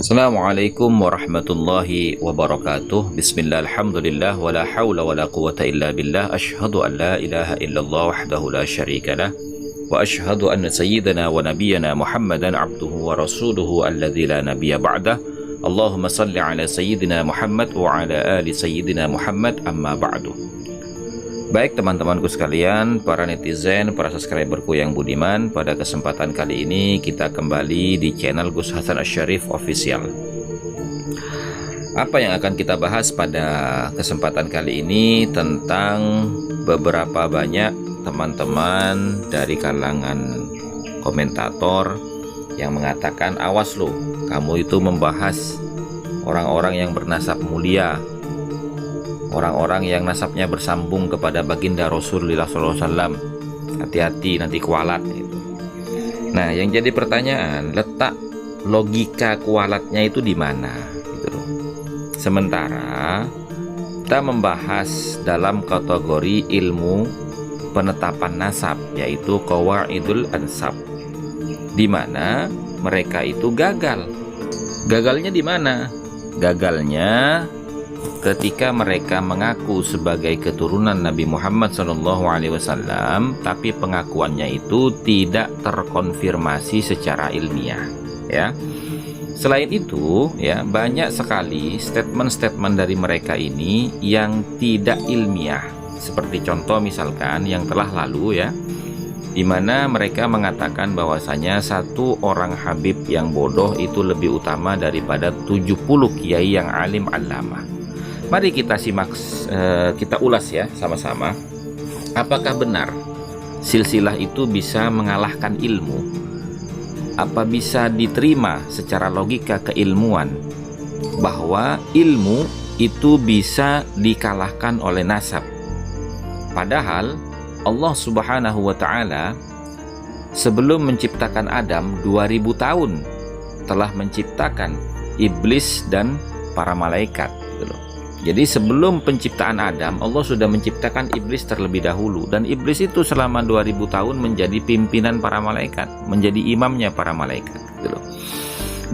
Assalamualaikum warahmatullahi wabarakatuh. Bismillah, alhamdulillah, wa la hawla wa la quwata illa billah. Ashhadu an la ilaha illallah wahdahu la syarika lah, wa ashhadu anna sayyidana wa nabiyyana Muhammadan abduhu wa rasuluhu alladzi la nabiyya ba'dah. Allahumma salli ala sayyidina Muhammad wa ala ali sayyidina Muhammad, amma ba'du. Baik teman-temanku sekalian, para netizen, para subscriberku yang budiman, pada kesempatan kali ini kita kembali di channel Gus Hasan Asyarif Official. Apa yang akan kita bahas pada kesempatan kali ini tentang beberapa banyak teman-teman dari kalangan komentator yang mengatakan, awas lo, kamu itu membahas orang-orang yang bernasab mulia, orang-orang yang nasabnya bersambung kepada baginda Rasulullah SAW. Hati-hati nanti kualat itu. Nah, yang jadi pertanyaan, letak logika kualatnya itu di mana? Gitu loh. Sementara kita membahas dalam kategori ilmu penetapan nasab, yaitu Qawaidul Ansab, di mana mereka itu gagal. Gagalnya di mana? Gagalnya ketika mereka mengaku sebagai keturunan Nabi Muhammad SAW, tapi pengakuannya itu tidak terkonfirmasi secara ilmiah. Ya, selain itu, ya banyak sekali statement-statement dari mereka ini yang tidak ilmiah. Seperti contoh misalkan yang telah lalu, ya, di mana mereka mengatakan bahwasanya satu orang habib yang bodoh itu lebih utama daripada 70 kiai yang alim alama. Mari kita simak, kita ulas ya sama-sama. Apakah benar silsilah itu bisa mengalahkan ilmu? Apa bisa diterima secara logika keilmuan bahwa ilmu itu bisa dikalahkan oleh nasab? Padahal Allah Subhanahu wa ta'ala sebelum menciptakan Adam 2000 tahun telah menciptakan iblis dan para malaikat. Jadi sebelum penciptaan Adam, Allah sudah menciptakan iblis terlebih dahulu, dan iblis itu selama 2000 tahun menjadi pimpinan para malaikat, menjadi imamnya para malaikat, gitu.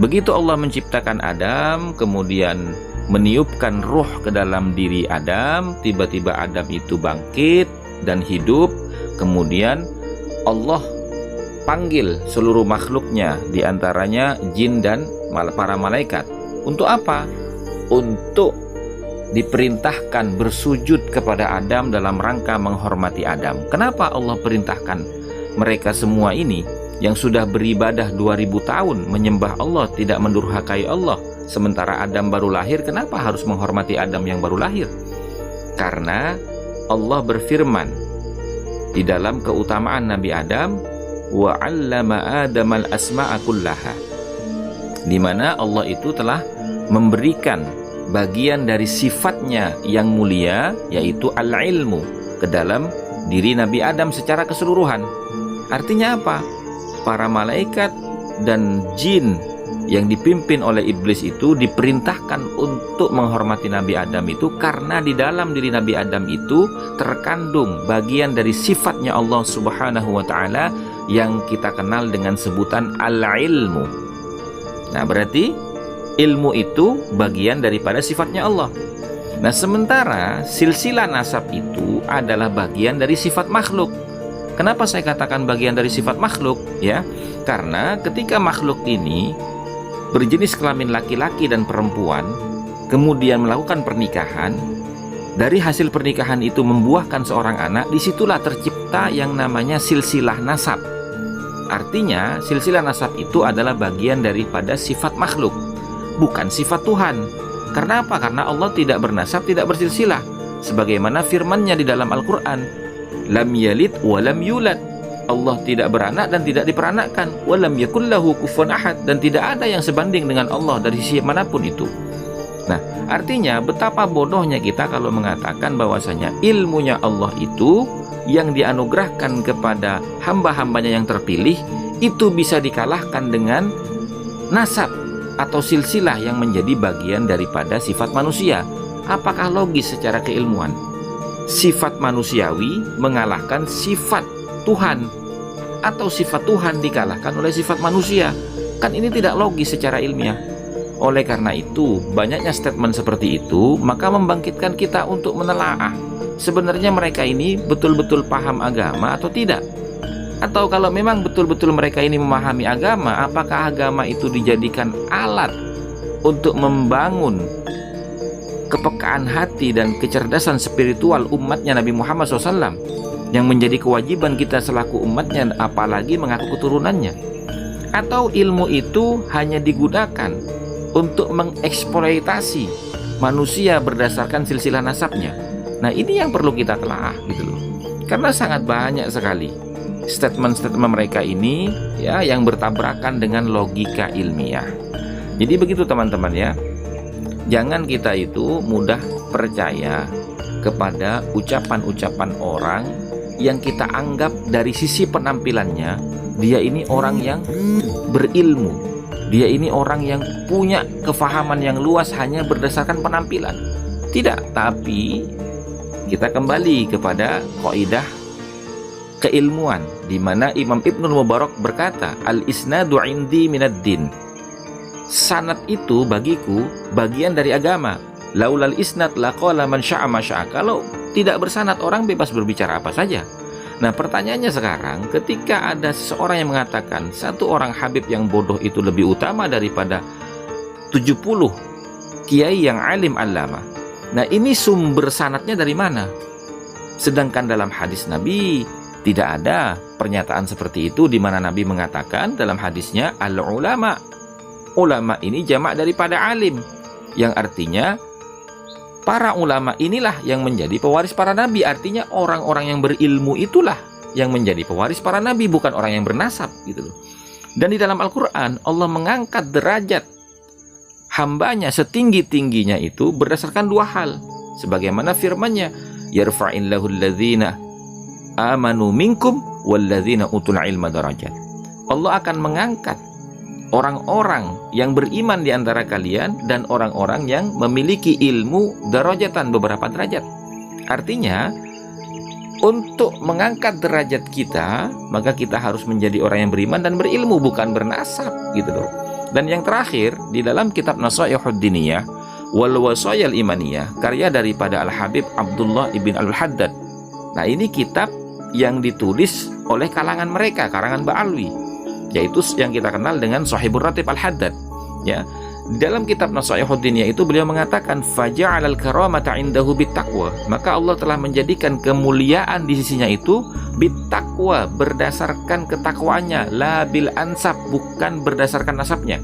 Begitu Allah menciptakan Adam, kemudian meniupkan ruh ke dalam diri Adam, tiba-tiba Adam itu bangkit dan hidup. Kemudian Allah panggil seluruh makhluknya, diantaranya jin dan para malaikat. Untuk apa? Untuk diperintahkan bersujud kepada Adam dalam rangka menghormati Adam. Kenapa Allah perintahkan mereka semua ini yang sudah beribadah 2000 tahun menyembah Allah, tidak mendurhakai Allah, sementara Adam baru lahir? Kenapa harus menghormati Adam yang baru lahir? Karena Allah berfirman di dalam keutamaan Nabi Adam, wa 'allama Adamal asma'a kullaha, di mana Allah itu telah memberikan bagian dari sifatnya yang mulia, yaitu al-ilmu, ke dalam diri Nabi Adam secara keseluruhan. Artinya apa? Para malaikat dan jin yang dipimpin oleh iblis itu diperintahkan untuk menghormati Nabi Adam itu karena di dalam diri Nabi Adam itu terkandung bagian dari sifatnya Allah Subhanahu wa ta'ala yang kita kenal dengan sebutan al-ilmu. Nah, berarti ilmu itu bagian daripada sifatnya Allah. Nah, sementara silsilah nasab itu adalah bagian dari sifat makhluk. Kenapa saya katakan bagian dari sifat makhluk? Ya, karena ketika makhluk ini berjenis kelamin laki-laki dan perempuan, kemudian melakukan pernikahan, dari hasil pernikahan itu membuahkan seorang anak, disitulah tercipta yang namanya silsilah nasab. Artinya silsilah nasab itu adalah bagian daripada sifat makhluk, bukan sifat Tuhan. Karena apa? Karena Allah tidak bernasab, tidak bersilsilah, sebagaimana firman-Nya di dalam Al-Quran, lam yalid wa lam yulad. Allah tidak beranak dan tidak diperanakkan, wa lam yakul lahu kufuwan ahad, dan tidak ada yang sebanding dengan Allah dari sisi manapun itu. Nah, artinya betapa bodohnya kita kalau mengatakan bahwasanya ilmunya Allah itu yang dianugerahkan kepada hamba-hambanya yang terpilih itu bisa dikalahkan dengan nasab atau silsilah yang menjadi bagian daripada sifat manusia. Apakah logis secara keilmuan? Sifat manusiawi mengalahkan sifat Tuhan, atau sifat Tuhan dikalahkan oleh sifat manusia? Kan ini tidak logis secara ilmiah. Oleh karena itu, banyaknya statement seperti itu maka membangkitkan kita untuk menelaah sebenarnya mereka ini betul-betul paham agama atau tidak. Atau kalau memang betul-betul mereka ini memahami agama, apakah agama itu dijadikan alat untuk membangun kepekaan hati dan kecerdasan spiritual umatnya Nabi Muhammad SAW yang menjadi kewajiban kita selaku umatnya, apalagi mengaku keturunannya? Atau ilmu itu hanya digunakan untuk mengeksploitasi manusia berdasarkan silsilah nasabnya? Nah, ini yang perlu kita telah gitu loh. Karena sangat banyak sekali statement-statement mereka ini ya yang bertabrakan dengan logika ilmiah. Jadi begitu teman-teman ya. Jangan kita itu mudah percaya kepada ucapan-ucapan orang yang kita anggap dari sisi penampilannya dia ini orang yang berilmu, dia ini orang yang punya kefahaman yang luas hanya berdasarkan penampilan. Tidak, tapi kita kembali kepada kaidah keilmuan di mana Imam Ibnul Mubarak berkata, al-isnadu indi minad din. Sanad itu bagiku bagian dari agama. Laulal isnad laqala man syaa ma syaa. Kalau tidak bersanad orang bebas berbicara apa saja. Nah, pertanyaannya sekarang, ketika ada seseorang yang mengatakan satu orang habib yang bodoh itu lebih utama daripada 70 kiai yang alim allama. Nah, ini sumber sanadnya dari mana? Sedangkan dalam hadis Nabi tidak ada pernyataan seperti itu, di mana Nabi mengatakan dalam hadisnya al-ulama. Ulama ini jamak daripada alim, yang artinya para ulama inilah yang menjadi pewaris para nabi. Artinya orang-orang yang berilmu itulah yang menjadi pewaris para nabi, bukan orang yang bernasab gitu loh. Dan di dalam Al-Quran Allah mengangkat derajat hambanya setinggi-tingginya itu berdasarkan dua hal. Sebagaimana firman-Nya, yarfa'illahu alladzina amanu minkum walladzina utul ilma darajat. Allah akan mengangkat orang-orang yang beriman di antara kalian dan orang-orang yang memiliki ilmu darajatan, beberapa derajat. Artinya untuk mengangkat derajat kita, maka kita harus menjadi orang yang beriman dan berilmu, bukan bernasab gitu loh. Dan yang terakhir, di dalam kitab Nasaihud Diniyah wal Wasayal Imaniyah, karya daripada Al-Habib Abdullah ibn Al-Haddad. Nah, ini kitab yang ditulis oleh kalangan mereka, kalangan Ba'alwi, yaitu yang kita kenal dengan Shahibur Ratib Al-Haddad ya. Dalam kitab Nasaihud Diniyah itu beliau mengatakan faja'alal karamata indahu bittaqwa, maka Allah telah menjadikan kemuliaan di sisinya itu bittaqwa, berdasarkan ketakwanya, la bil ansab, bukan berdasarkan nasabnya,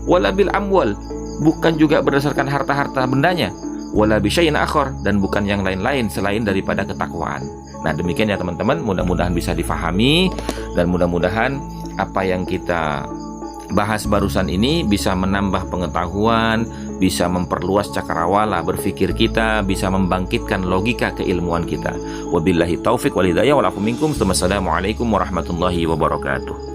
wala bil amwal, bukan juga berdasarkan harta-harta bendanya, wala bisyai'in akhar, dan bukan yang lain-lain selain daripada ketakwaan. Nah, demikian ya teman-teman, mudah-mudahan bisa difahami dan mudah-mudahan apa yang kita bahas barusan ini bisa menambah pengetahuan, bisa memperluas cakrawala berpikir kita, bisa membangkitkan logika keilmuan kita. Wabillahi taufik wal hidayah wal afu minkum. Wassalamualaikum warahmatullahi wabarakatuh.